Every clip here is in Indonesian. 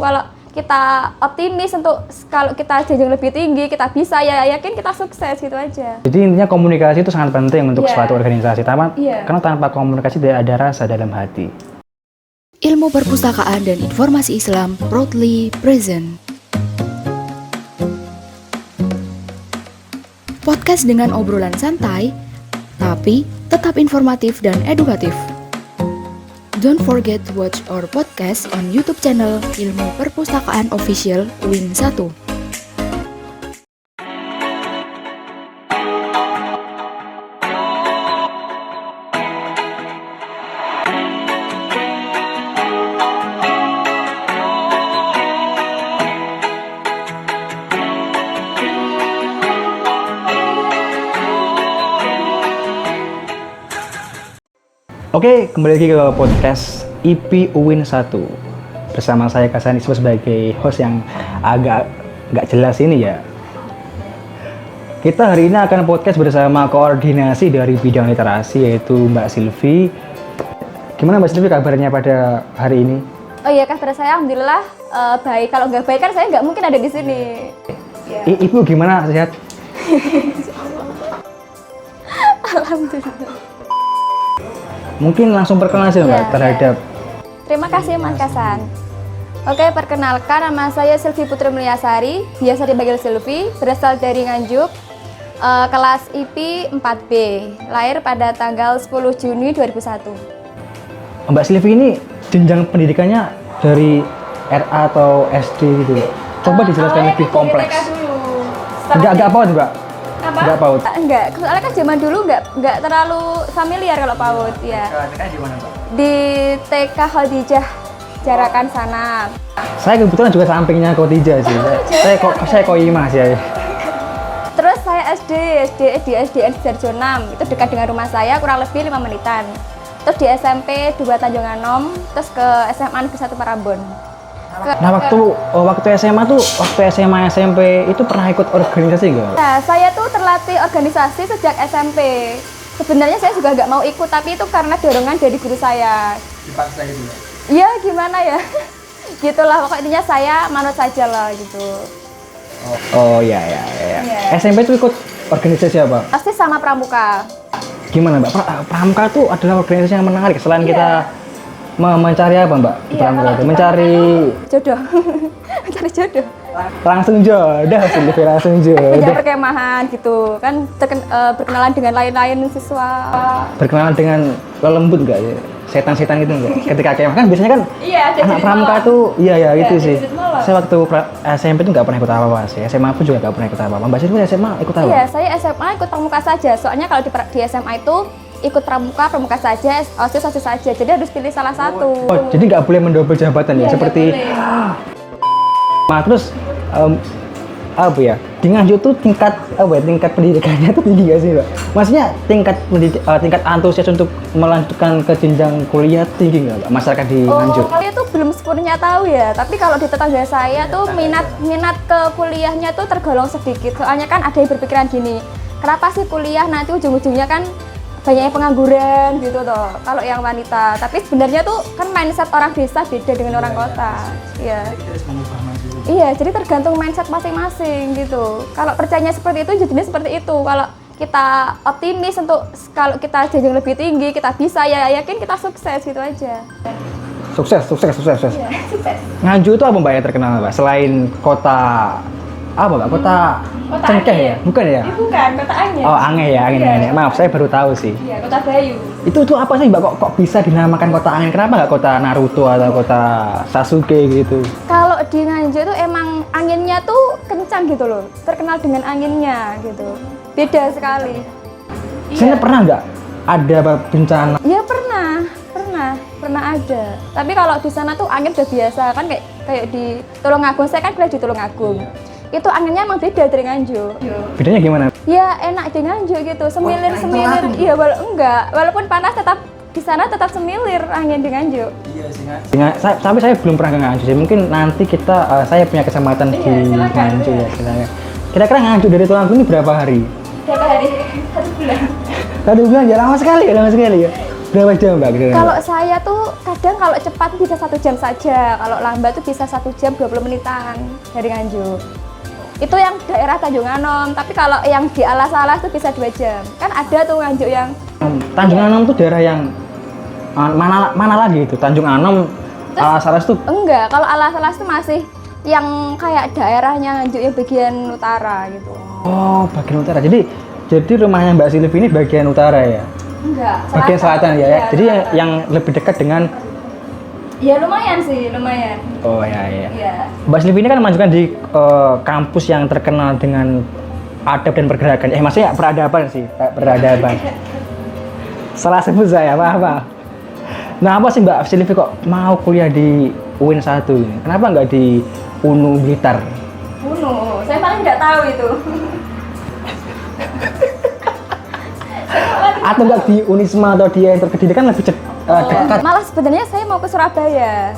Kalau kita optimis untuk kalau kita jenjang lebih tinggi, kita bisa, ya yakin kita sukses gitu aja. Jadi intinya komunikasi itu sangat penting untuk suatu organisasi. Karena tanpa komunikasi tidak ada rasa dalam hati. Ilmu Perpustakaan dan Informasi Islam proudly present. Podcast dengan obrolan santai, tapi tetap informatif dan edukatif. Don't forget to watch our podcast on YouTube channel Ilmu Perpustakaan Official Win 1. Oke, kembali lagi ke podcast IP UIN 1 bersama saya Kasan Iswa sebagai host yang agak nggak jelas ini ya. Kita hari ini akan podcast bersama koordinasi dari bidang literasi yaitu Mbak Silvi. Gimana Mbak Silvi kabarnya pada hari ini? Oh iya, kabar saya alhamdulillah baik. Kalau nggak baik kan saya nggak mungkin ada di sini. Ya. Ibu gimana, sehat? Alhamdulillah. Mungkin langsung perkenalan sih Mbak terhadap. Terima kasih Mas Kasan. Oke, perkenalkan nama saya Silvi Putri Mulyasari, biasa dipanggil Silvi, berasal dari Nganjuk, kelas IP 4B, lahir pada tanggal 10 Juni 2001. Mbak Silvi ini jenjang pendidikannya dari RA atau SD gitu. Coba dijelaskan lebih kompleks. Enggak apa Mbak? Apa? Enggak PAUD? Enggak, soalnya kan zaman dulu enggak terlalu familiar kalau PAUD ya. TK di mana Mbak? Di TK Khadijah Jarakan sana. Saya kebetulan juga sampingnya Khadijah sih. Saya Koimah sih ya. Terus saya SD di SDN Sidoarjo 6, itu dekat dengan rumah saya, kurang lebih 5 menitan. Terus di SMP 2 Tanjung Anom, terus ke SMA Negeri 1 Parabon. Nah waktu SMA tuh, waktu SMA SMP itu pernah ikut organisasi nggak? Nah, saya tuh terlatih organisasi sejak SMP. Sebenarnya saya juga nggak mau ikut, tapi itu karena dorongan dari guru saya. Dipaksa gitu ya? Iya, gimana ya? Gitulah, pokoknya saya manut saja lah gitu. Oh iya. SMP tuh ikut organisasi apa? Pasti sama Pramuka. Gimana Mbak? Pramuka tuh adalah organisasi yang menarik selain kita mencari apa Mbak? Pramuka itu mencari jodoh. Mencari jodoh. Langsung jodoh. Perkemahan gitu kan, berkenalan dengan lain-lain siswa. Berkenalan dengan lelembut nggak ya? Setan-setan gitu nggak? Ketika kemah kan biasanya kan anak pramuka tuh iya gitu sih. Saya waktu SMP tuh nggak pernah ikut apa-apa sih. SMA pun juga nggak pernah ikut apa-apa. Mbak Silvi SMA ikut apa? Iya, saya SMA ikut pramuka saja. Soalnya kalau di SMA itu ikut pramuka saja, OSIS saja. Jadi harus pilih salah satu. Oh, jadi nggak boleh mendouble jabatan ya? Seperti nah, terus apa ya? Di Nganjuk tuh tingkat pendidikannya tuh tinggi gak sih, Mbak? Maksudnya tingkat antusias untuk melanjutkan ke jenjang kuliah tinggi nggak, Mbak? Masyarakat di Nganjuk? Kalau itu belum sepenuhnya tahu ya. Tapi kalau di tetangga saya tuh minat ke kuliahnya tuh tergolong sedikit. Soalnya kan ada yang berpikiran gini, kenapa sih kuliah nanti ujung-ujungnya kan banyaknya pengangguran gitu toh, kalau yang wanita. Tapi sebenarnya tuh kan mindset orang desa beda dengan orang kota. Iya. Iya, jadi tergantung mindset masing-masing gitu. Kalau percayanya seperti itu, jadinya seperti itu. Kalau kita optimis untuk kalau kita jenjang lebih tinggi, kita bisa, ya yakin kita sukses gitu aja. Sukses. Iya, sukses. Nganjuk itu apa Mbak yang terkenal Mbak? Selain kota apa Mbak? Kota Cengkeh ya? Bukan ya? Bukan, kota Angin. Oh, Angin ya, Angin. Maaf, saya baru tahu sih. Iya, kota Bayu. Itu tuh apa sih Mbak? Kok bisa dinamakan kota Angin? Kenapa nggak kota Naruto atau kota Sasuke gitu? Kalau di Nganjuk tuh emang anginnya tuh kencang gitu loh. Terkenal dengan anginnya gitu. Beda sekali. Saya pernah nggak ada bencana? Iya pernah ada. Tapi kalau di sana tuh angin udah biasa kan, kayak di Tulungagung. Saya kan kuliah di Tulungagung. Itu anginnya emang beda dari Nganjuk. Bedanya gimana? Ya enak di Nganjuk gitu, semilir. Iya, walaupun panas tetap di sana tetap semilir angin di Nganjuk. Iya sih. Tapi saya belum pernah ke Nganjuk sih. Mungkin nanti saya punya kesempatan di Nganjuk ya. Kira-kira Nganjuk dari Tulungagung ini berapa hari? Berapa hari? 1 bulan. 1 bulan ya, lama sekali ya. Berapa jam Mbak? Kira-kira, Kalau Mbak? saya tuh kadang kalau cepat bisa 1 jam saja, kalau lambat tuh bisa 1 jam 20 menitan dari Nganjuk. Itu yang daerah Tanjung Anom, tapi kalau yang di alas-alas tuh bisa 2 jam. Kan ada tuh Nganjuk yang Tanjung Anom tuh daerah yang mana lagi itu? Tanjung Anom, Alas-Alas tuh enggak, kalau alas-alas tuh masih yang kayak daerahnya Nganjuk yang bagian utara gitu. oh bagian utara. Jadi rumahnya Mbak Silvi ini bagian utara ya? Enggak, Bagian selatan ya? Iya, Jadi selatan. yang lebih dekat dengan Ya lumayan sih, lumayan. oh ya. Iya. Mbak Silvi ini kan mengajukan di kampus yang terkenal dengan adab dan pergerakan. Maksudnya peradaban sih, peradaban. Salah sebut saya, apa? Nah, apa sih Mbak Silvi kok mau kuliah di UIN 1 ini? Kenapa nggak di UNU Blitar? Bunuh, saya paling tidak tahu itu. Atau nggak di Unisma atau di Enter Kediri kan lebih dekat? Malah sebenarnya saya mau ke Surabaya.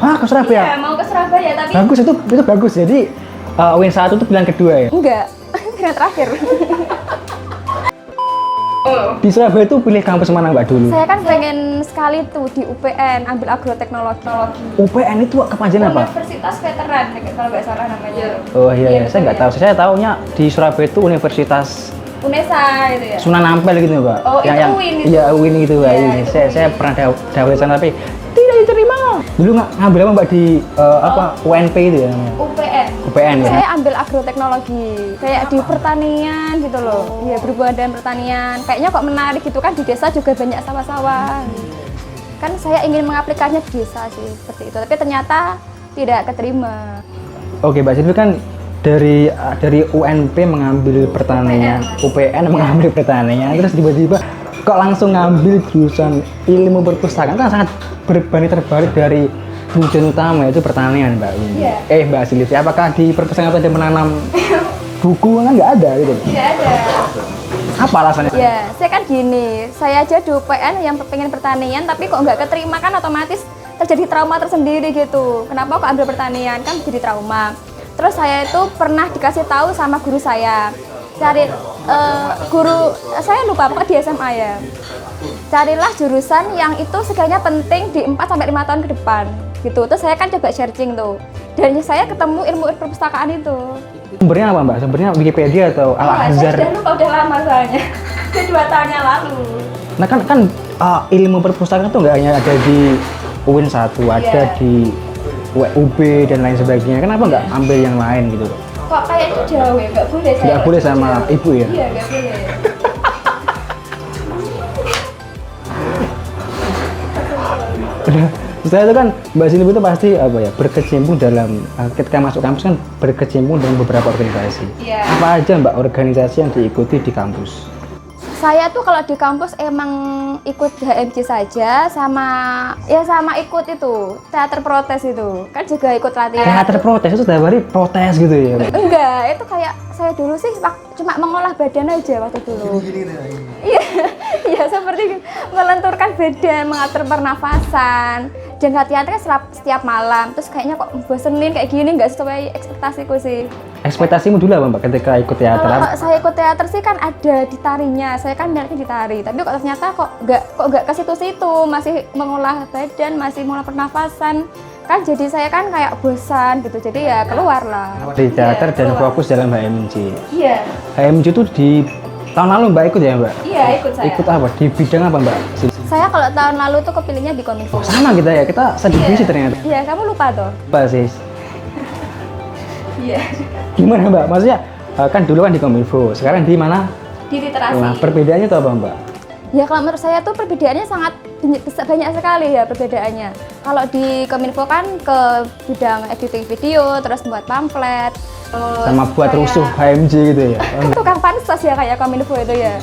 Hah, ke Surabaya? Iya, mau ke Surabaya tapi Bagus, itu bagus. Jadi UIN 1 itu pilihan kedua ya? enggak. Pilihan terakhir. Di Surabaya itu pilih kampus mana Mbak dulu? Saya kan pengen sekali tuh di UPN ambil agroteknologi. UPN itu kepanjangan apa? Universitas Veteran kalau nggak salah namanya. Oh iya, betul saya nggak ya. tahu. Saya taunya di Surabaya itu Universitas Unesa itu ya. Sunan Ampel gitu Mbak. Oh, itu UIN itu. Iya, UIN gitu Mbak. Iya, Ini. itu Saya pernah daftar di sana tapi tidak diterima. Dulu ngambil apa Mbak di UNP itu ya? UPN. UPN ya. Saya ambil agroteknologi, kayak di pertanian gitu loh. Iya, berhubungan dengan pertanian. Kayaknya kok menarik gitu kan, di desa juga banyak sawah-sawah. Kan saya ingin mengaplikasinya di desa sih, seperti itu. Tapi ternyata tidak keterima. Oke Mbak Silvi kan dari UNP mengambil pertanian, UPN mengambil pertanian, terus tiba-tiba kok langsung ngambil jurusan ilmu perpustakaan, kan sangat berbanding terbalik dari tujuan utama yaitu pertanian Mbak. Iya. Mbak Silvi, apakah di perpustakaan ada menanam buku? Kan nggak ada gitu. Tidak ada. Apa alasannya? Ya, saya kan gini, saya aja di UPN yang pengen pertanian, tapi kok nggak keterima kan otomatis terjadi trauma tersendiri gitu. Kenapa kok ambil pertanian? Kan jadi trauma. Terus saya itu pernah dikasih tahu sama guru saya, guru saya lupa apa di SMA ya. Carilah jurusan yang itu sekiranya penting di 4-5 tahun ke depan gitu. Terus saya kan coba searching tuh, dan saya ketemu ilmu perpustakaan itu. Sumbernya apa Mbak? Sumbernya Wikipedia atau Al-Azhar? Saya sudah lupa, udah lama soalnya. Udah 2 tahun yang lalu. Nah kan ilmu perpustakaan itu nggak hanya ada di UIN 1, ada Iya. di UB dan lain sebagainya. Kenapa nggak ambil yang lain gitu loh? Kok kayaknya jauh ya? Nggak boleh saya. Nggak boleh sama ibu ya? Iya, nggak boleh. Setelah itu kan Mbak Silvi itu pasti apa ya, berkecimpung dalam ketika masuk kampus kan berkecimpung dengan beberapa organisasi. Iya. Apa aja Mbak organisasi yang diikuti di kampus? Saya tuh kalau di kampus emang ikut HMJ saja, sama ikut itu teater protes itu, kan juga ikut latihan. Teater protes itu setiap hari protes gitu ya? Enggak, itu kayak saya dulu sih cuma mengolah badan aja waktu dulu. Iya, iya seperti melenturkan badan, mengatur pernafasan, dan latihan kan setiap malam. Terus kayaknya kok bosenin kayak gini, nggak sesuai ekspektasiku sih. Ekspektasimu dulu apa Mbak ketika ikut teater? Kalau saya ikut teater sih kan ada di tarinya, saya kan minatnya di tari, tapi kok ternyata kok nggak ke situ-situ, masih mengolah badan, masih mengolah pernafasan, kan jadi saya kan kayak bosan gitu, jadi ya keluar lah. Di teater dan keluar. fokus dalam HMJ. Iya, HMJ itu di tahun lalu Mbak ikut ya Mbak? iya ikut saya. Ikut apa? Di bidang apa Mbak? Saya kalau tahun lalu tuh kepilihnya di Kominfo. Oh sama kita ya, kita sedivisi ternyata. Iya, kamu lupa tuh. Apa sih? Iya. Gimana Mbak? Maksudnya kan dulu kan di Kominfo, sekarang di mana? Di literasi. Nah, perbedaannya itu apa Mbak? Ya kalau menurut saya tuh perbedaannya sangat banyak sekali ya perbedaannya. Kalau di Kominfo kan ke bidang editing video, terus buat pamflet, Sama buat kayak- rusuh HMJ gitu ya? tukang pansos ya kayak Kominfo itu ya.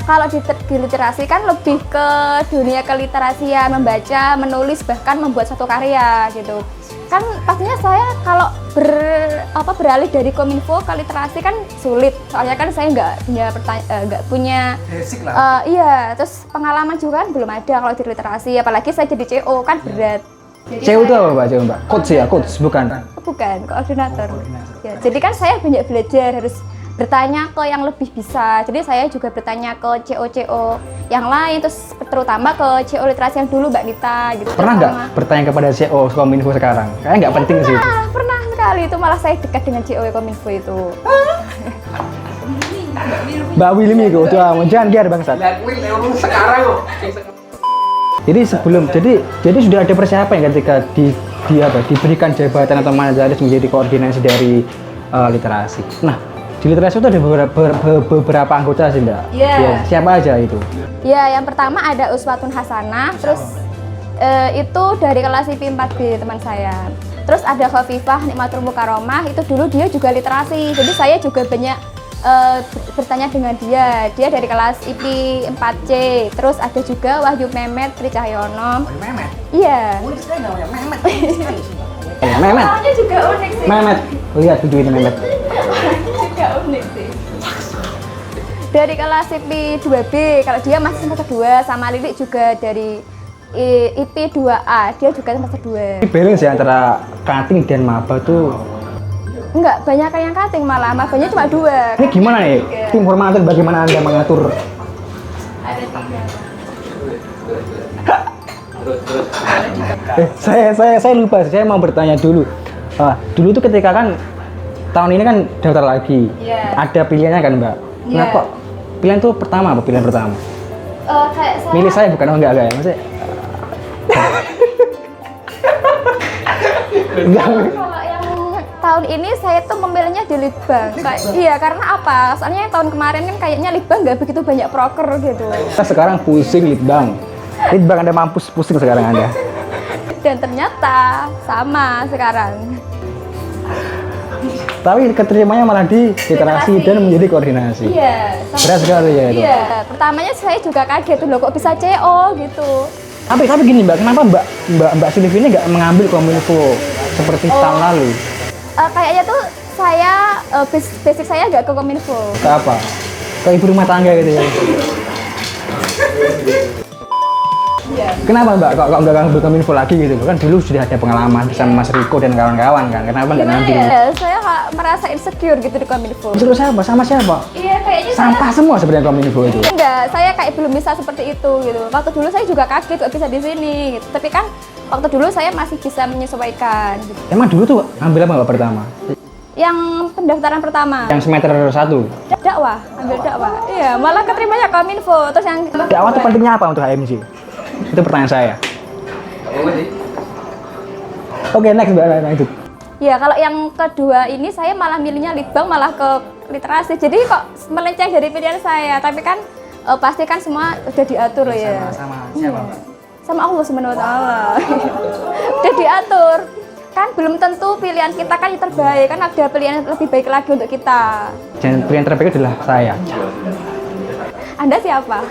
Kalau di literasi kan lebih ke dunia keliterasian, membaca, menulis, bahkan membuat satu karya gitu. Kan pastinya saya kalau beralih dari Kominfo ke literasi kan sulit, soalnya kan saya nggak punya Basic lah. iya, terus pengalaman juga kan belum ada kalau di literasi, apalagi saya jadi CO kan berat. Jadi CO itu saya- apa Mbak? CO Mbak? Coach ya? Coach? Bukan? Bukan, koordinator. Ya, jadi kan saya banyak belajar, harus bertanya ke yang lebih bisa. Jadi saya juga bertanya ke CO-CO yang lain, terus terutama ke CO literasi yang dulu Mbak Nita gitu. Pernah nggak bertanya kepada CEO Kominfo sekarang? Kayaknya nggak penting sih itu. Pernah sekali, itu malah saya dekat dengan CO Kominfo itu. Mbak Wilmi itu, jangan biar bangsat. Sekarang kok. Jadi sudah ada persiapan ketika diberikan jabatan atau mandaris menjadi koordinasi dari literasi. Nah, di literasi itu ada beberapa anggota sih Mbak. Iya. Ya, siapa aja itu? Ya, yang pertama ada Uswatun Hasanah, terus itu dari kelas IP 4B teman saya. Terus ada Khofifah Nikmatul Mukaromah, itu dulu dia juga literasi. Jadi saya juga banyak bertanya dengan dia dari kelas IP 4C. Terus ada juga Wahyu Mehmet Tri Cahyono. Mehmet. Iya. Unik sekali namanya Mehmet. Mehmet. Namanya juga unik sih. Mehmet. Lihat video ini Mehmet. Juga unik sih. Dari kelas IP 2B, kalau dia masih semester 2, sama Lilik juga dari IP 2A, dia juga semester 2. Ini balance ya antara cutting dan maba tuh. Enggak, banyak yang cutting malah, mabanya cuma 2. Ini gimana nih? Tim formatur bagaimana Anda mengatur? Ada 3. Saya lupa, saya mau bertanya dulu. Dulu tuh ketika kan tahun ini kan daftar lagi. Iya. Ada pilihannya kan, Mbak? Iya. Nah, kok pilihan tuh pertama apa pilihan pertama? Kayak saya. Milih saya bukan enggak ya, maksudnya. Enggak. Kalau yang tahun ini saya tuh memilihnya di Litbang. Iya, karena apa? Soalnya yang tahun kemarin kan kayaknya Litbang nggak begitu banyak proker gitu. Kita sekarang pusing Litbang. Litbang Anda mampus pusing sekarang Anda. Dan ternyata sama sekarang. Tapi keterimanya malah di literasi dan menjadi koordinasi. Iya. Berat sekali ya itu. Iya. Pertamanya saya juga kaget loh kok bisa CO gitu. Tapi gini Mbak, kenapa Mbak Silvi ini nggak mengambil Kominfo seperti tahun lalu? Kayaknya tuh saya basic saya nggak ke Kominfo. Ke apa? Ke ibu rumah tangga gitu ya? Kenapa Mbak kok nggak ngambil Kominfo lagi gitu? Kan dulu sudah ada pengalaman bersama Mas Riko dan kawan-kawan kan. Kenapa nggak ngambil? Ya, saya merasa insecure gitu di Kominfo. Terus siapa? Sama siapa? Iya, kayaknya Sampah semua sebenarnya Kominfo itu. enggak, saya kayak belum bisa seperti itu gitu. Waktu dulu saya juga kaget kok bisa di sini gitu. Tapi kan waktu dulu saya masih bisa menyesuaikan gitu. Emang dulu tuh ambil apa Mbak pertama? Yang pendaftaran pertama Yang semester 1? dakwah, ambil dakwah. Iya, malah keterimanya Kominfo. Terus yang Dakwah itu pentingnya apa untuk HMJ? Itu pertanyaan saya. Oke, next Mbak, lanjut. ya kalau yang kedua ini saya malah milihnya Litbang malah ke literasi. Jadi kok melenceng dari pilihan saya. Tapi kan pasti kan semua udah diatur ya. Sama siapa Mbak? Sama Allah Subhanahu wa taala. Udah diatur. Kan belum tentu pilihan kita kan yang terbaik, kan ada pilihan yang lebih baik lagi untuk kita. Dan pilihan terbaik adalah saya. Anda siapa?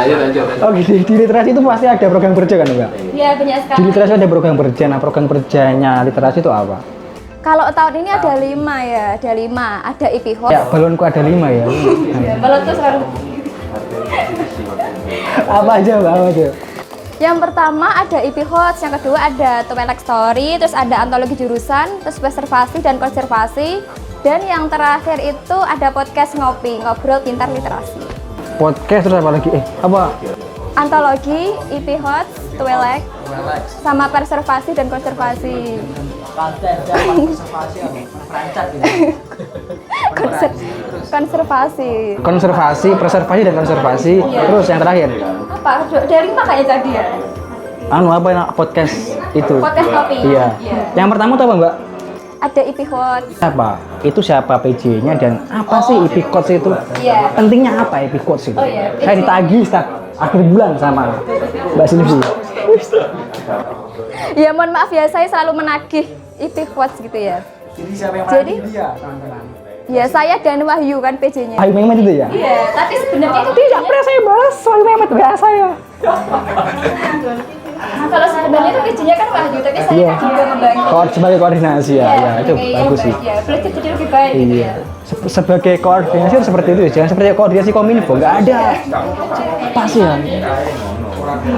Lanjut. Oh gitu, di literasi itu pasti ada program kerja kan Mbak? Ya banyak Di sekali. literasi ada program kerja, nah program kerjanya literasi itu apa? Kalau tahun ini ada 5 ya, ada 5. Ada IP Host. Ya, balonku ada 5 ya. Kalau itu selalu. Apa aja Mbak, apa aja? Yang pertama ada IP Hots, yang kedua ada Twilight Story, terus ada antologi jurusan, terus preservasi dan konservasi, dan yang terakhir itu ada podcast ngobrol pintar literasi. Podcast terus apa lagi? Apa? Antologi, IP Hots, Twilight, sama preservasi dan konservasi. Konservasi. Konservasi, preservasi dan konservasi. Terus yang terakhir? Apa? Dari mana kayaknya jadi ya? Apa podcast itu? Podcast kopi. Iya. Yang pertama tuh apa Mbak? Ada IP Hots. Siapa? Itu siapa PJ-nya dan apa sih IP Codes itu? Iya. Pentingnya apa IP Codes itu? Oh, iya. Saya ditagih setiap akhir bulan sama Mbak Silvi. Ya mohon maaf ya, saya selalu menagih IP Hots gitu ya. Jadi siapa yang Jadi? dia, teman-teman? Ya saya dan Wahyu kan PJ-nya. Ayu Mehmet itu ya? Iya, tapi sebenarnya itu Tidak pernah saya balas Ayu Mehmet WA saya. kalau sebenarnya itu PJ-nya kan Wahyu, tapi saya Iya. kan juga membantu. Sebagai koordinasi ya, ya itu sebagai yang bagus sih. baik, ya, belajar jadi lebih baik gitu Iya. ya. Sebagai koordinasi harus seperti itu, jangan seperti koordinasi Kominfo, nggak ada. Pas ya.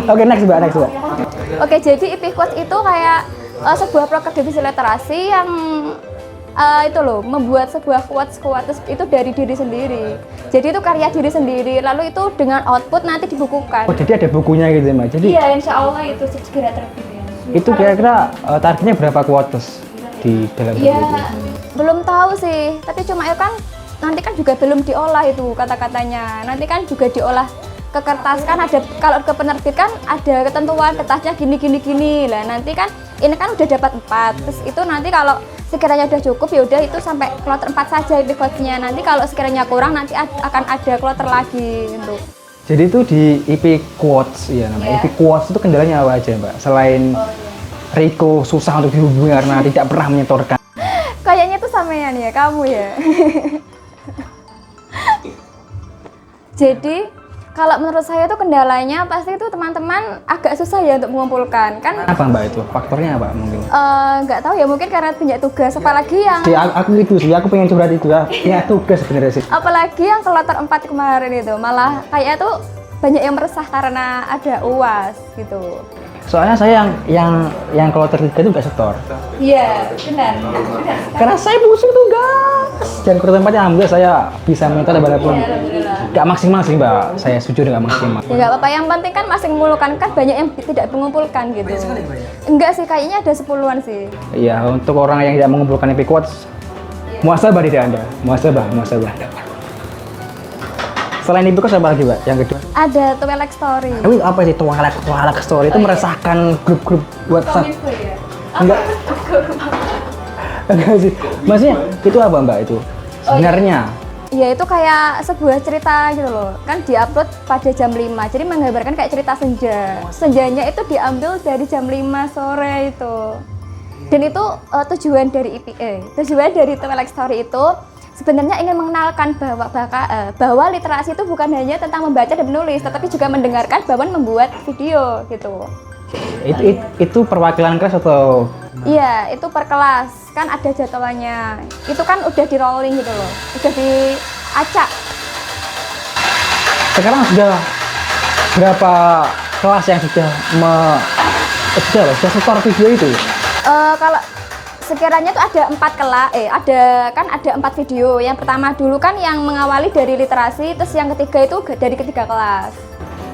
Oke, next Mbak. Oke, jadi IP Quotes itu kayak sebuah proker divisi literasi yang itu loh, membuat sebuah quotes itu dari diri sendiri. Jadi itu karya diri sendiri, lalu itu dengan output nanti dibukukan. Oh, jadi ada bukunya gitu Mbak. Jadi Iya, insya Allah itu segera terbit ya. itu kira-kira targetnya berapa quotes di dalam buku Iya, itu? belum tahu sih, tapi cuma ya kan nanti kan juga belum diolah itu kata-katanya. Nanti kan juga diolah ke kertas kan ada, kalau ke penerbit kan ada ketentuan kertasnya gini. Lah nanti kan ini kan udah dapat 4. Terus itu nanti kalau sekiranya udah cukup ya udah itu sampai kloter 4 saja itu quotes-nya. Nanti kalau sekiranya kurang nanti akan ada kloter lagi untuk. Jadi itu di IP Quotes ya namanya. IP Quotes itu kendalanya apa aja Mbak? Selain Riko susah untuk dihubungi karena tidak pernah menyetorkan. Kayaknya tuh sampean ya, kamu ya. Jadi kalau menurut saya tuh kendalanya pasti itu teman-teman agak susah ya untuk mengumpulkan kan. Apa Mbak itu? Faktornya apa mungkin? Nggak tahu ya, mungkin karena banyak tugas, apalagi yang Aku gitu sih, aku pengen curhat itu ya. Ya tugas sebenarnya sih. apalagi yang kloter 4 kemarin itu malah kayak tuh banyak yang meresah karena ada UAS gitu. Soalnya saya yang kalau tertiga itu nggak setor. Iya, benar. Karena saya pusing tugas. Dan kalau tempatnya alhamdulillah saya bisa menyetor walaupun nggak maksimal sih Mbak. Saya jujur nggak maksimal. Ya nggak apa-apa, yang penting kan masing mengumpulkan, kan banyak yang tidak mengumpulkan gitu. Enggak sih, kayaknya ada 10-an sih. Iya, untuk orang yang tidak mengumpulkan IP Quotes, muasabah diri Anda. Muasabah. Selain IP Quotes apa lagi Mbak? Yang kedua? Ada Twilight Story. Tapi apa sih Twilight Story itu meresahkan grup-grup WhatsApp? Enggak. Enggak sih. Maksudnya itu apa Mbak itu? Sebenarnya Ya itu kayak sebuah cerita gitu loh, kan diupload pada jam 5, jadi menggambarkan kayak cerita senja. Senjanya itu diambil dari jam 5 sore itu. Dan itu tujuan dari tujuan dari Twilight Story itu sebenarnya ingin mengenalkan bahwa literasi itu bukan hanya tentang membaca dan menulis, tetapi juga mendengarkan bahkan membuat video gitu. itu perwakilan kelas atau Iya, itu per kelas, kan ada jadwalnya. Itu kan udah di rolling gitu loh, udah diacak. sekarang sudah berapa kelas yang sudah sudah setor video itu? Kalau sekiranya tuh ada 4 kelas, ada 4 video. Yang pertama dulu kan yang mengawali dari literasi, terus yang ketiga itu dari ketiga kelas.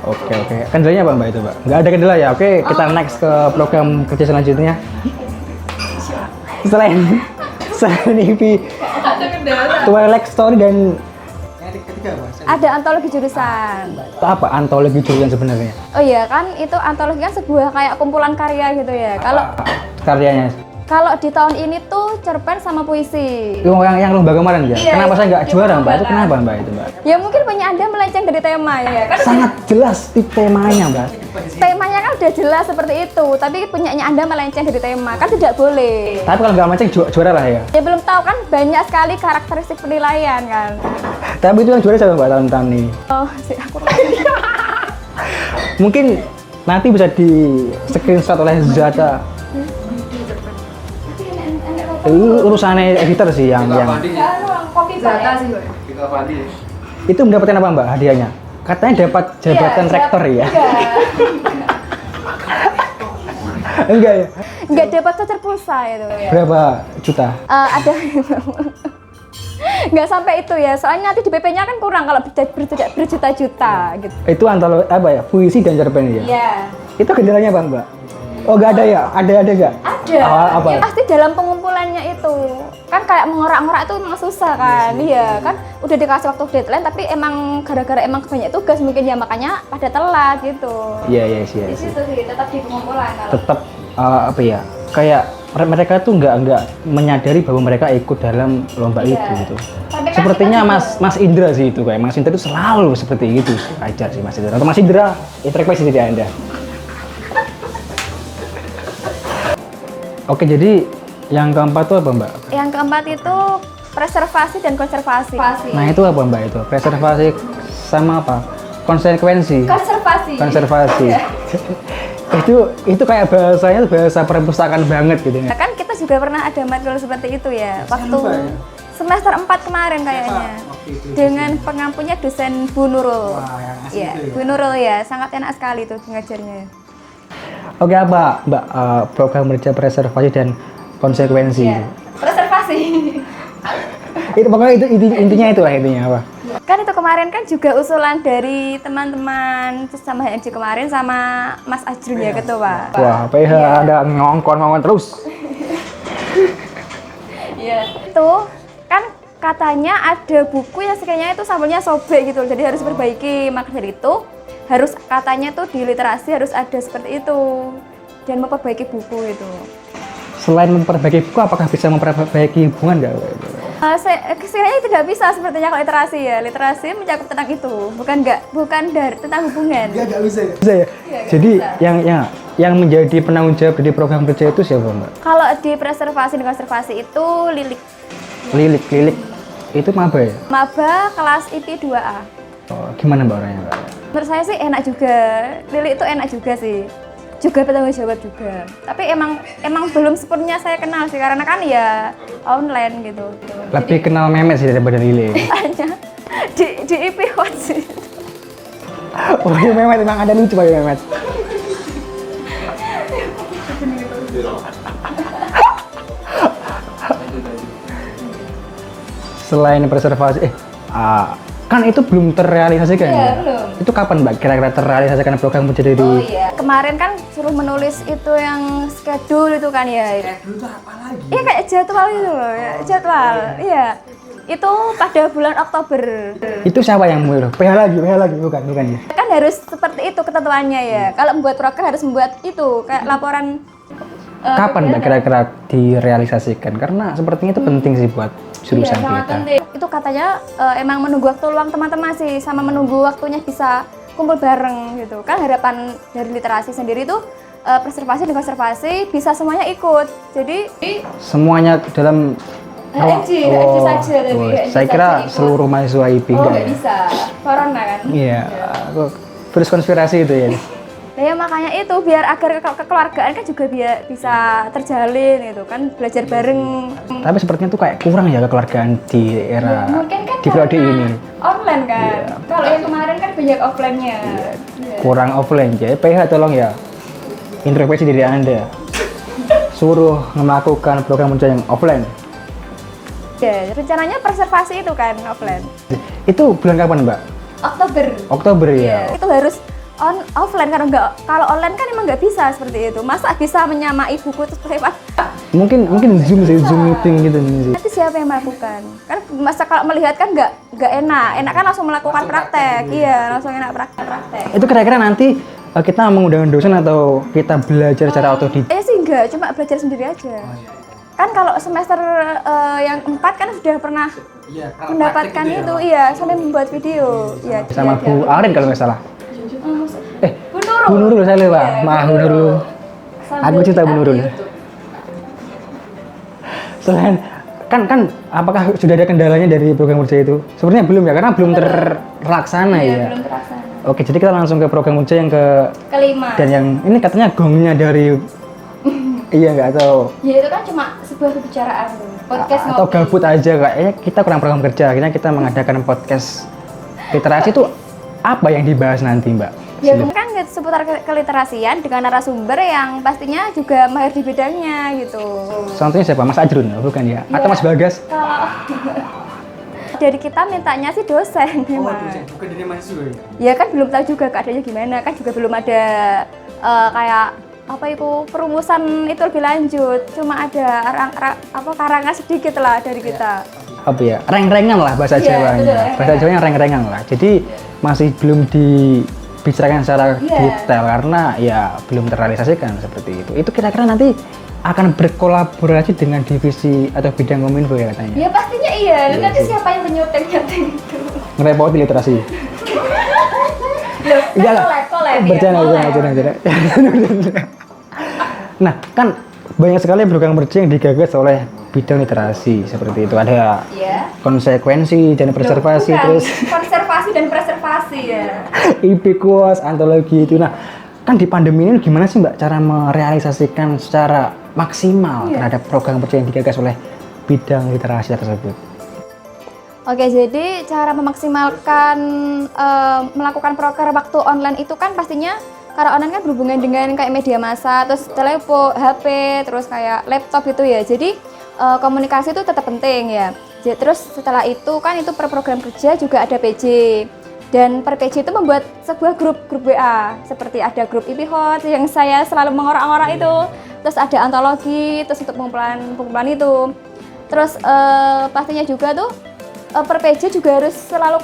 Oke. Kendalanya apa Mbak itu Mbak? Nggak ada kendala ya? Oke, kita next ke program kerja selanjutnya. Selain IP Twilight Story dan Ada antologi jurusan. itu apa? Antologi jurusan sebenarnya? Oh iya kan, itu antologi kan sebuah kayak kumpulan karya gitu ya. Karyanya? Kalau di tahun ini tuh cerpen sama puisi. Yang lomba kemarin ya? Iya, Kenapa saya nggak yang juara Mbak? lomba Itu kan. kenapa Mbak itu Mbak? Ya mungkin punya Anda melenceng dari tema ya kan. Sangat jelas temanya Mbak. Temanya kan udah jelas seperti itu, tapi punyanya Anda melenceng dari tema kan tidak boleh. Tapi kalau nggak mancing juara lah ya. Ya belum tahu kan, banyak sekali karakteristik penilaian kan. Tapi itu yang juara siapa Mbak tahun-tahun ini? Oh, sih aku Mungkin nanti bisa di screenshot oleh Zata. Itu urusannya editor sih yang kopi Pak. Kita Fandi. itu mendapatkan apa Mbak hadiahnya? Katanya dapat jabatan rektor ya? Enggak ya? Enggak dapat voucher pulsa itu. Berapa juta? Ada nggak sampai itu ya, soalnya nanti di PP-nya kan kurang kalau berjuta-juta gitu. Itu antara apa ya? Puisi dan cerpen ya? Iya. Itu kendalanya apa Mbak? Oh nggak ada ya? Ada nggak? Ada. Apa? Ya, pasti dalam pengumpulannya itu kan kayak mengorak-ngorak itu memang susah kan. Iya kan, udah dikasih waktu deadline tapi emang gara-gara emang banyak tugas mungkin ya, makanya pada telat gitu. Iya sih. Di situ sih tetap di pengumpulan kalau. Tetap apa ya? Kayak mereka tuh nggak menyadari bahwa mereka ikut dalam lomba Iya. itu gitu. Tapi kan Sepertinya kita Mas Indra sih itu kayak Mas Indra itu selalu seperti itu aja sih Mas Indra. Atau Mas Indra, introspeksi diri Anda. Oke, jadi yang keempat tuh apa Mbak? Yang keempat itu preservasi dan konservasi. Nah itu apa Mbak itu? Preservasi sama apa? Konsekuensi. Konservasi. itu kayak bahasanya tuh bahasa perpustakaan banget gitu ya. Kan kita juga pernah ada matkul seperti itu ya, waktu semester 4 kemarin kayaknya. Dengan pengampunya dosen Bu Nurul. Iya, Bu Nurul ya, sangat enak sekali tuh ngajarnya. Oke apa Mbak program kerja preservasi dan konsekuensi? Iya. Preservasi literasi. Itu pokoknya itu intinya itu lah intinya apa? Kan itu kemarin kan juga usulan dari teman-teman terus sama HMJ kemarin sama Mas Ajrun ya ketua. Wah, PH ada ngongkon terus. Iya. Itu kan katanya ada buku yang sekiranya itu sampelnya sobek gitu, jadi harus diperbaiki. Maka dari itu harus katanya tuh di literasi harus ada seperti itu dan memperbaiki buku itu. Selain memperbaiki buku, apakah bisa memperbaiki hubungan nggak? Sekiranya tidak bisa sepertinya kalau literasi ya. Literasi mencakup tentang itu, bukan dari tentang hubungan. Bisa ya. Jadi yang menjadi penanggung jawab dari program kerja itu siapa, Mbak? Kalau di preservasi dan konservasi itu Lilik itu maba ya? maba kelas IP 2A. Oh, gimana Mbak orangnya, Mbak? Menurut saya sih enak juga. Lilik itu enak juga sih. Juga bertanggung jawab juga. Tapi emang belum sepenuhnya saya kenal sih karena kan ya online gitu. Lebih kenal Memet sih daripada Lilik. Hanya di IP Hot sih. Oh iya Memet, emang ada lucu Pak Memet. Selain preservasi, kan itu belum terrealisasikan Iya, ya? belum. Itu kapan Mbak kira-kira terrealisasikan program kerja dari? Oh iya. Kemarin kan suruh menulis itu yang schedule itu kan ya. Schedule itu apa lagi? Iya kayak jadwal gitu loh, ya. Jadwal. Iya. Itu pada bulan Oktober. Itu siapa yang mulai? PH lagi, bukan ya? Kan harus seperti itu ketentuannya ya. Kalau membuat proker harus membuat itu kayak laporan. Kapan Mbak kira-kira direalisasikan? Karena sepertinya itu penting sih buat jurusan Iya, sangat kita. penting. Itu katanya emang menunggu waktu luang teman-teman sih, sama menunggu waktunya bisa kumpul bareng gitu. Kan harapan dari literasi sendiri tuh preservasi dan konservasi bisa semuanya ikut. Jadi Semuanya dalam HMJ saja tadi. HMJ saya kira saja ikut. seluruh mahasiswa IP Oh, enggak nggak ya? bisa. Corona kan? Iya, virus konspirasi itu ya. Nah, ya makanya itu biar agar kekeluargaan kan juga biar bisa terjalin gitu kan, belajar bareng. Tapi sepertinya tuh kayak kurang ya kekeluargaan di era Mungkin kan di periode karena ini. online kan. Kalau yang kemarin kan banyak offline-nya. Iya. Kurang offline. Jadi PH tolong ya introspeksi diri Anda. Suruh melakukan program kerja yang offline. Ya, rencananya preservasi itu kan offline. Itu bulan kapan, Mbak? Oktober ya. Itu harus offline karena kalau online kan emang nggak bisa seperti itu. Masa bisa menyamai buku terus lewat? Mungkin Zoom sih, Zoom meeting gitu nih sih. Nanti siapa yang melakukan? Kan masa kalau melihat kan nggak enak. Enak kan langsung melakukan praktek. Iya, langsung enak praktek. Itu kira-kira nanti kita mengundang dosen atau kita belajar secara otodidak? Sih enggak, cuma belajar sendiri aja. Kan kalau semester yang 4 kan sudah pernah mendapatkan itu, iya, sampai membuat video. Iya, Sama Bu Arin kalau nggak salah. Bu Bu Nurul saya lupa. Iya, Mah Bu Nurul. Aku cinta Bu Nurul. Selain kan apakah sudah ada kendalanya dari program kerja itu? Sebenarnya belum ya, karena belum terlaksana ya. Belum terlaksana. Oke, jadi kita langsung ke program kerja yang Kelima. dan yang ini katanya gongnya dari iya nggak tahu Ya itu kan cuma sebuah pembicaraan podcast atau ngopi. gabut aja kayaknya kita kurang program kerja, akhirnya kita mengadakan podcast literasi itu apa yang dibahas nanti Mbak? Ya kan seputar keliterasian dengan narasumber yang pastinya juga mahir di bidangnya gitu. Contohnya siapa? Mas Ajrun bukan ya? Atau Mas Bagas? Kalau dari kita mintanya sih dosen memang. Bukan dari mahasiswa ya? Ya kan belum tahu juga keadaannya gimana, kan juga belum ada kayak apa itu perumusan itu lebih lanjut. Cuma ada karangan sedikit lah dari kita. Apa ya? Reng-rengan lah bahasa Iya, Jawanya. betul, Bahasa Jawanya reng-rengan lah. Jadi masih belum dibicarakan secara detail karena ya belum terrealisasikan seperti itu. Itu kira-kira nanti akan berkolaborasi dengan divisi atau bidang kominfo ya katanya. Ya pastinya iya. Nanti siapa yang menyuting-nyuting itu? Ngerepoti literasi. Loh, Iya kan lah. collab ya, Bercanda. collab. Nah, kan banyak sekali program kerja yang digagas oleh bidang literasi seperti itu. Ada Iya. konsekuensi dan preservasi, Bukan, terus konservasi dan preservasi ya. IP kuas, antologi itu. Nah, kan di pandemi ini gimana sih Mbak cara merealisasikan secara maksimal terhadap program kerja yang digagas oleh bidang literasi tersebut? Oke, jadi cara memaksimalkan melakukan proker waktu online itu kan pastinya karena online kan berhubungan dengan kayak media massa, terus telepon, HP, terus kayak laptop gitu ya. Jadi komunikasi itu tetap penting ya. Jadi, terus setelah itu kan itu per program kerja juga ada PJ. Dan per PJ itu membuat sebuah grup WA. Seperti ada grup IP Hot yang saya selalu mengorak-ngorak itu. Terus ada antologi, terus untuk pengumpulan itu. Terus pastinya juga tuh per PJ juga harus selalu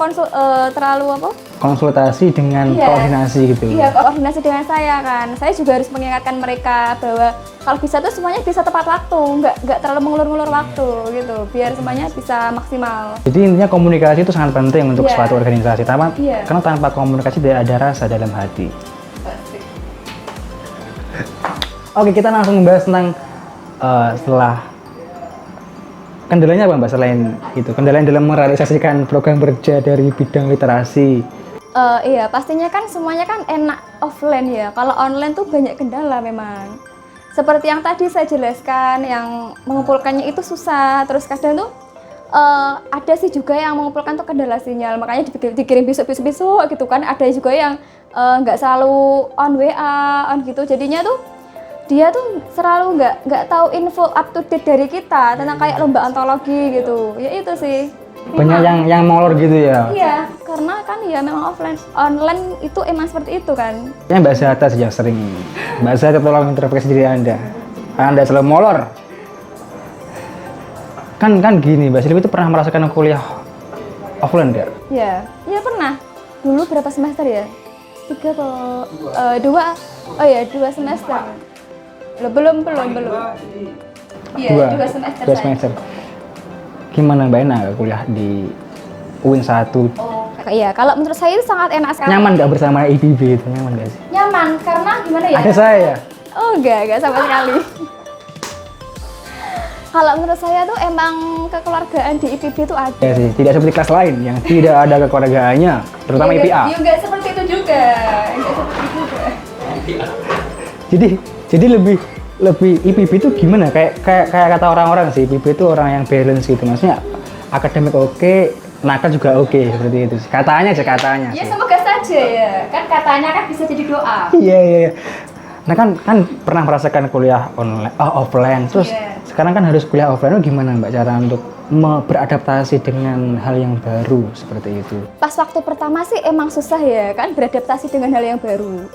konsultasi dengan koordinasi gitu. Iya, koordinasi dengan saya kan. Saya juga harus mengingatkan mereka bahwa kalau bisa tuh semuanya bisa tepat waktu, nggak terlalu mengulur-ngulur waktu gitu, biar semuanya bisa maksimal. Jadi intinya komunikasi itu sangat penting untuk suatu organisasi. Karena tanpa komunikasi tidak ada rasa dalam hati. Oke, kita langsung membahas tentang setelah kendalanya apa Mbak selain itu? Kendalanya dalam merealisasikan program kerja dari bidang literasi. Iya, pastinya kan semuanya kan enak offline ya. Kalau online tuh banyak kendala memang. Seperti yang tadi saya jelaskan, yang mengumpulkannya itu susah. Terus kadang tuh ada sih juga yang mengumpulkan tuh kendala sinyal, makanya dikirim besok gitu kan. Ada juga yang nggak selalu on WA, on gitu. Jadinya tuh dia tuh selalu nggak tahu info up to date dari kita tentang kayak lomba antologi gitu. Ya itu sih. Banyak yang molor gitu ya? Iya, karena kan ya memang online itu emang seperti itu kan. Yang Mbak Zata sejak sering. Mbak Zata tolong intervensi diri Anda. Anda selalu molor. Kan gini, Mbak Silvi itu pernah merasakan kuliah offline nggak? Iya pernah. Dulu berapa semester ya? 3 atau 2? Oh ya, 2 semester. Loh, belum. Iya, 2 semester. 2 semester. Gimana Mbak enak kuliah di UIN 1? Iya, kalau menurut saya itu sangat enak sekali. Nyaman nggak bersama IPB itu? Nyaman nggak sih? Nyaman, karena gimana ya? Ada saya. Oh enggak sama sekali. Kalau menurut saya tuh emang kekeluargaan di IPB itu ada. Ya sih, tidak seperti kelas lain yang tidak ada kekeluargaannya, terutama IPA. Iya, enggak seperti itu juga. Jadi lebih IPB itu gimana? Kayak kata orang-orang sih, IPB itu orang yang balance gitu. Maksudnya akademik oke, nakal juga oke, seperti itu. Katanya. Ya semoga saja ya. Kan katanya kan bisa jadi doa. Iya. Nah kan pernah merasakan kuliah offline. Terus sekarang kan harus kuliah offline. Gimana Mbak cara untuk beradaptasi dengan hal yang baru seperti itu? Pas waktu pertama sih emang susah ya kan beradaptasi dengan hal yang baru.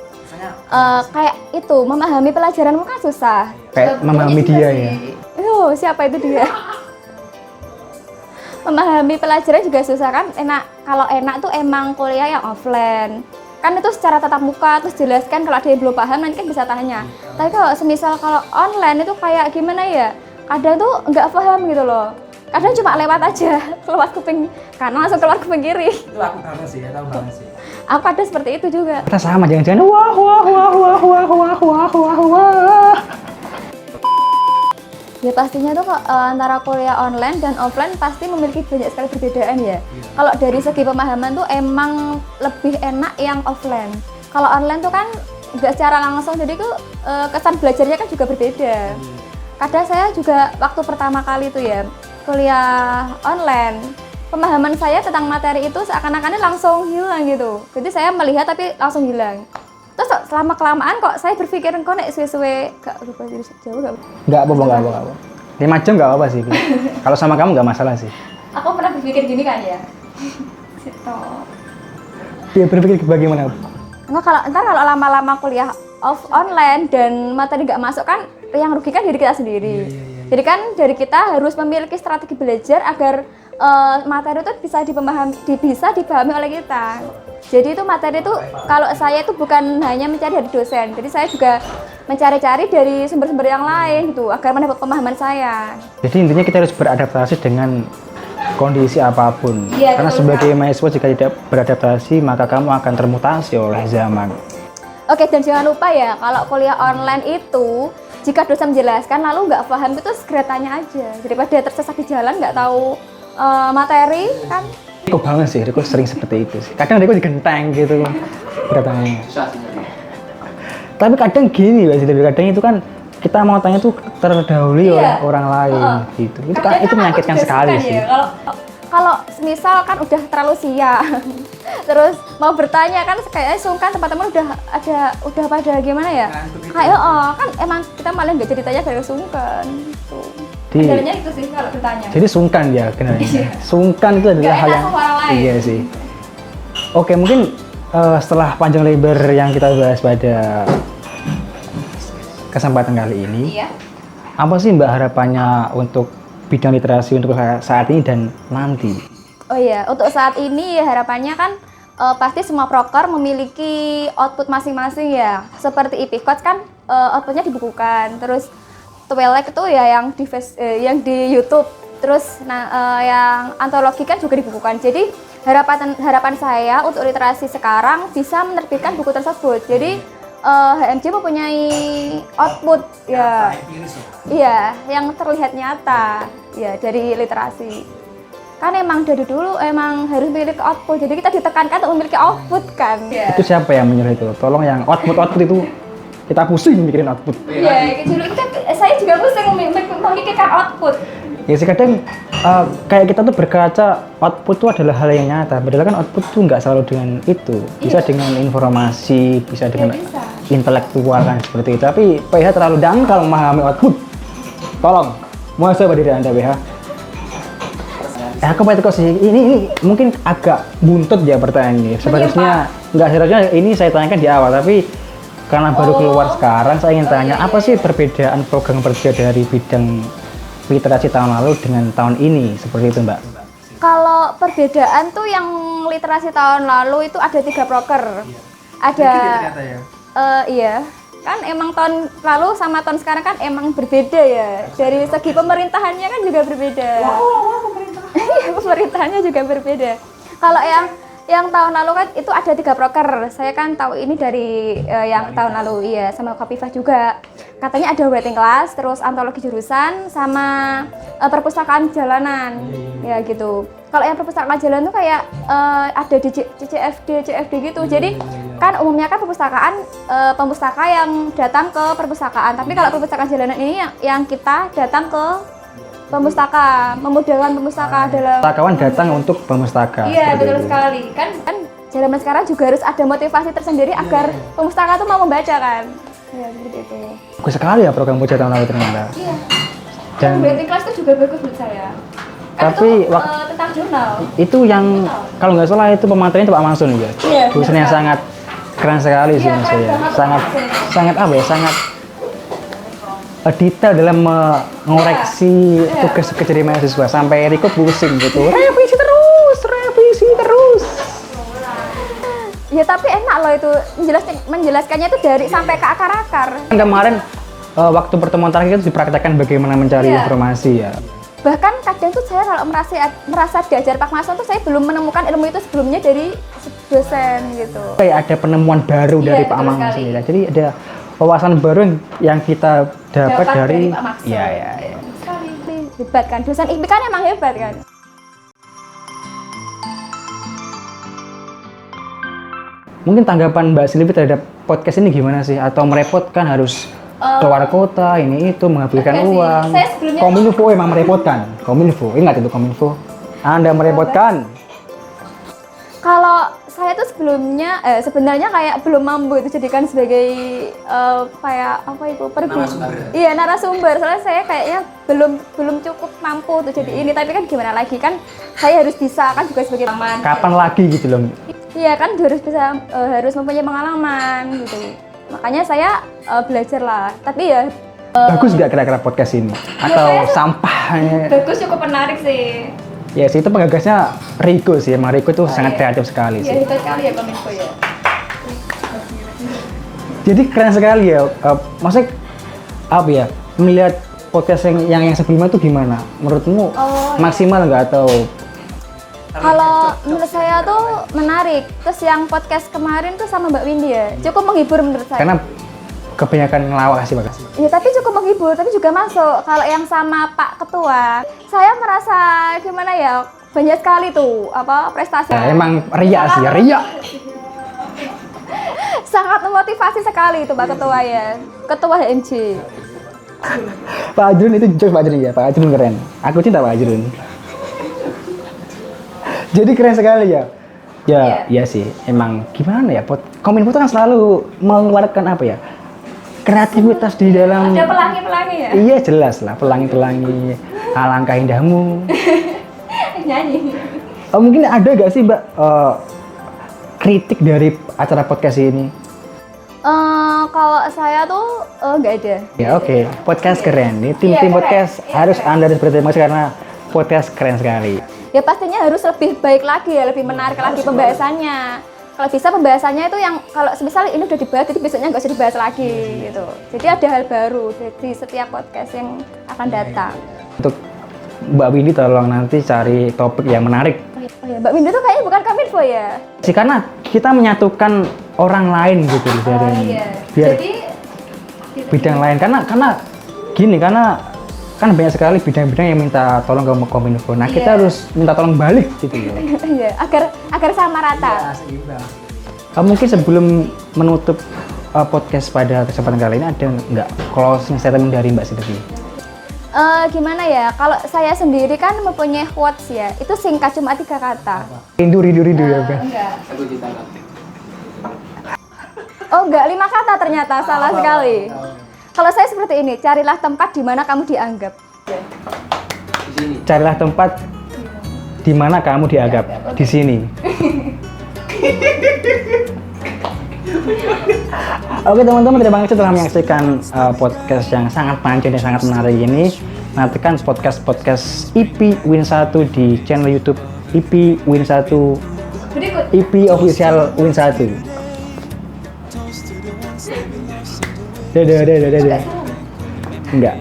Kayak itu memahami pelajaranmu kan susah. Kayak memahami dia ya. Siapa itu dia? Memahami pelajaran juga susah kan. Kalau enak tuh emang kuliah yang offline. Kan itu secara tatap muka terus jelaskan, kalau ada yang belum paham nanti kan bisa tanya. Tapi kalau semisal kalau online itu kayak gimana ya? Kadang tuh nggak paham gitu loh. Kadang cuma lewat aja, lewat kuping kanan langsung keluar kuping kiri. Itu aku banget sih, tahu banget sih. Aku ada seperti itu juga. Kita sama, jangan-jangan wah. Ya pastinya tuh antara kuliah online dan offline pasti memiliki banyak sekali perbedaan ya. Kalau dari segi pemahaman tuh emang lebih enak yang offline. Kalau online tuh kan nggak secara langsung, jadi tuh kesan belajarnya kan juga berbeda. Kadang saya juga waktu pertama kali tuh ya kuliah online, pemahaman saya tentang materi itu seakan-akan langsung hilang gitu. Jadi saya melihat tapi langsung hilang. Terus selama kelamaan kok saya berpikir kok nek suwe-suwe gak lupa jadi Jawa gak? Enggak apa-apa. 5 jam enggak apa-apa sih. Kalau sama kamu enggak masalah sih. Aku pernah berpikir gini kan ya. Dia berpikir bagaimana? Kalau lama-lama kuliah online dan materi nggak masuk kan yang rugi kan diri kita sendiri. Jadi kan dari kita harus memiliki strategi belajar agar materi itu bisa dipahami oleh kita. Jadi itu materi itu kalau saya itu bukan hanya mencari dari dosen, jadi saya juga mencari-cari dari sumber-sumber yang lain gitu agar mendapat pemahaman saya. Jadi intinya kita harus beradaptasi dengan kondisi apapun. Iya, karena betul, sebagai mahasiswa jika tidak beradaptasi maka kamu akan termutasi oleh zaman. Oke, dan jangan lupa ya kalau kuliah online itu jika dosen menjelaskan lalu nggak paham itu segera tanya aja daripada tersesat di jalan nggak tahu materi kan. Riko banget sih, Riko sering seperti itu sih. Kadang Riko digenteng gitu bertanya. Tapi kadang gini Mbak Silvi, kadang itu kan kita mau tanya tuh terdahului oleh orang lain gitu. Itu menyakitkan sekali sih. Ya, kalau misal kan udah terlalu siang, terus mau bertanya kan kayaknya sungkan, teman-teman udah pada gimana ya? Kayak kan emang kita malah nggak jadi tanya dari sungkan gitu. Kendalanya itu sih kalau bertanya. Jadi sungkan ya kendalanya. Sungkan itu adalah Nggak hal enak yang sama orang lain. iya sih. Oke, mungkin setelah panjang lebar yang kita bahas pada kesempatan kali ini, Iya. apa sih Mbak harapannya untuk bidang literasi untuk saat ini dan nanti? Oh iya, untuk saat ini ya harapannya kan pasti semua proker memiliki output masing-masing ya. Seperti IPCODS kan outputnya dibukukan, terus Twilight itu ya yang di YouTube, terus yang antologi kan juga dibukukan. Jadi harapan saya untuk literasi sekarang bisa menerbitkan buku tersebut. Jadi HMJ mempunyai output ya, iya yang terlihat nyata ya dari literasi. Kan emang dari dulu emang harus memiliki output, jadi kita ditekankan untuk memiliki output kan. Itu siapa yang menyuruh itu? Tolong yang output itu kita pusing mikirin output. Iya, dulu kan saya juga pusing memikirkan output. Ya sih kadang kayak kita tuh berkaca output itu adalah hal yang nyata. Padahal kan output tuh nggak selalu dengan itu. Bisa dengan informasi, bisa dengan intelektual kan seperti itu. Tapi PH terlalu dangkal memahami output. Tolong, muhasabah diri Anda PH. Aku kok sih ini mungkin agak buntut ya pertanyaan ini. Sebenarnya nggak seharusnya ini saya tanyakan di awal, tapi karena baru keluar sekarang, saya ingin tanya apa sih perbedaan program kerja dari bidang literasi tahun lalu dengan tahun ini seperti itu Mbak? Kalau perbedaan tuh yang literasi tahun lalu itu ada 3 proker. Ada iya. Kan emang tahun lalu sama tahun sekarang kan emang berbeda ya. Dari segi pemerintahannya kan juga berbeda. Pemerintahannya juga berbeda. Kalau yang tahun lalu kan itu ada 3 proker. Saya kan tahu ini dari yang tahun lalu iya sama Kopifah juga. Katanya ada writing class, terus antologi jurusan sama perpustakaan jalanan. Ya gitu. Kalau yang perpustakaan jalanan tuh kayak ada di CFD gitu. Jadi kan umumnya kan pembustaka yang datang ke perpustakaan. Tapi kalau perpustakaan jalanan ini yang kita datang ke pembustaka, memudahkan pembustaka dalam Pustakawan datang untuk pemustaka. iya betul itu. sekali kan zaman sekarang juga harus ada motivasi tersendiri agar pembustaka tuh mau membaca kan ya seperti itu. Bagus sekali ya program kerja tahun lalu ternyata. Iya Dan writing class itu juga bagus menurut saya kan tapi itu, tentang jurnal itu yang kalau nggak salah itu pematerinya Pak Mansur ya. Iya, Dosennya benar. sangat keren sekali sih Iya, menurut keren saya. banget Sangat apa ya? Sangat detail dalam mengoreksi tugas dari mahasiswa sampai Riko pusing gitu. Revisi terus. Ya tapi enak loh itu menjelaskannya itu dari sampai ke akar-akar. Kemarin waktu pertemuan terakhir itu dipraktekkan bagaimana mencari Iya. informasi ya. Bahkan kadang tuh saya kalau merasa diajar Pak Mason tuh saya belum menemukan ilmu itu sebelumnya dari dosen gitu. Kayak ada penemuan baru Iya, dari Pak betul Mansur. sekali. Ya. Jadi ada wawasan baru yang kita dapat dari Pak Maksud. ya. Sekali hebat kan, dosen IPI kan emang hebat kan. Mungkin tanggapan Mbak Silvi terhadap podcast ini gimana sih? Atau merepotkan harus keluar kota, ini itu menghabiskan enggak sih. uang. Saya sebelumnya- Kominfo emang merepotkan. Kominfo, ingat itu Kominfo. Anda merepotkan. Kalau saya tuh sebelumnya sebenarnya kayak belum mampu itu jadikan sebagai kayak apa itu Narasumber. Iya narasumber. Soalnya saya kayaknya belum cukup mampu untuk jadi ini. Tapi kan gimana lagi kan saya harus bisa kan juga sebagai teman. Kapan lagi gitu loh? Iya kan harus bisa harus mempunyai pengalaman gitu. Makanya saya belajar lah. Tapi ya Bagus nggak kira-kira podcast ini? Atau saya- sampahnya? bagus cukup menarik sih. Ya sih itu penggagasnya Riko sih. Emang Riko tuh sangat kreatif sekali Iya sih. hebat sekali ya Kominfo ya. Jadi keren sekali ya. Maksudnya apa ya? Melihat podcast yang sebelumnya itu gimana? Menurutmu maksimal nggak atau Kalau menurut saya tuh menarik. Terus yang podcast kemarin tuh sama Mbak Windy ya, cukup menghibur menurut saya. karena kebanyakan ngelawak sih Pak? Ya tapi cukup menghibur, tapi juga masuk. Kalau yang sama Pak Ketua, saya merasa gimana ya, banyak sekali tuh apa prestasi. Ya, emang riak sih, riak. Sangat memotivasi sekali itu Pak Ketua ya, Ketua HMJ. Pak Ajrun itu jujur Pak Ajrun ya, Pak Ajrun keren. Aku cinta Pak Ajrun. Jadi keren sekali ya. Ya, iya sih. Emang gimana ya? Kominfo itu kan selalu mengeluarkan apa ya? kreativitas di dalam Ada pelangi-pelangi ya? iya jelas lah pelangi-pelangi alangkah indahmu. Nyanyi. Mungkin ada gak sih Mbak kritik dari acara podcast ini? Kalau saya tuh nggak ada. Ya oke, podcast keren. Ini tim-tim Iya, keren. podcast harus Anda berterima kasih karena podcast keren sekali. Ya pastinya harus lebih baik lagi ya, lebih menarik lagi pembahasannya. Kalau bisa pembahasannya itu yang kalau semisal ini udah dibahas, jadi besoknya nggak usah dibahas lagi gitu. Jadi ada hal baru di setiap podcast yang akan datang. Untuk Mbak Windy tolong nanti cari topik yang menarik. Oh ya, Mbak Windy tuh kayaknya bukan Kominfo ya? Sih karena kita menyatukan orang lain gitu dari biar Jadi bidang lain karena gini karena kan banyak sekali bidang-bidang yang minta tolong ke Kominfo. Nah, kita harus minta tolong balik gitu ya. iya, agar sama rata. Mungkin sebelum menutup podcast pada kesempatan kali ini ada nggak closing statement dari Mbak Sylvie? Gimana ya? Kalau saya sendiri kan mempunyai quotes ya. Itu singkat cuma 3 kata. Rindu ya kan? Enggak. Oh enggak, 5 kata ternyata, salah sekali. Kalau saya seperti ini, carilah tempat di mana kamu dianggap. Carilah tempat di mana kamu dianggap di sini. Oke teman-teman, terima kasih telah menyaksikan podcast yang sangat panjang dan sangat menarik ini. Nantikan podcast IP Win 1 di channel YouTube IP Win 1 Berikut. IP Official Win 1. Dadah. Enggak.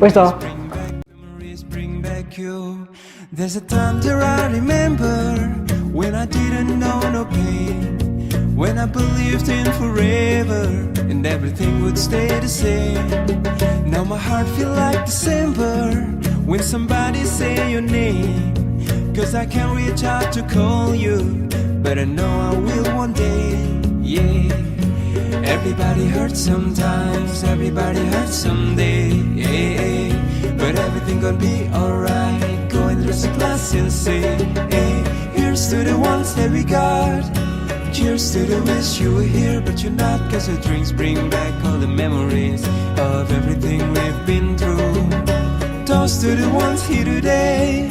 Wes toh. Memories bring back you. There's a time that I remember when I didn't know no pain, when I believed in forever and everything would stay the same. Now my heart feel like December when somebody say your name, 'cause I can't reach out to call you, but I know I will one day. Yeah. Everybody hurts sometimes, everybody hurts someday, yeah. But everything gonna be alright. Go and raise a glass and say, hey, here's to the ones that we got. Cheers to the wish you were here, but you're not. 'Cause the drinks bring back all the memories of everything we've been through. Toast to the ones here today,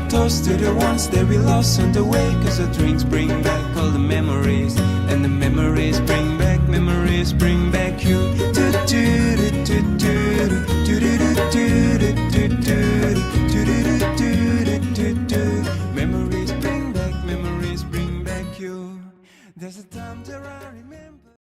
toast to the ones that we lost on the way. 'Cause the drinks bring back all the memories, and the memories bring back you. Do do do do do do do do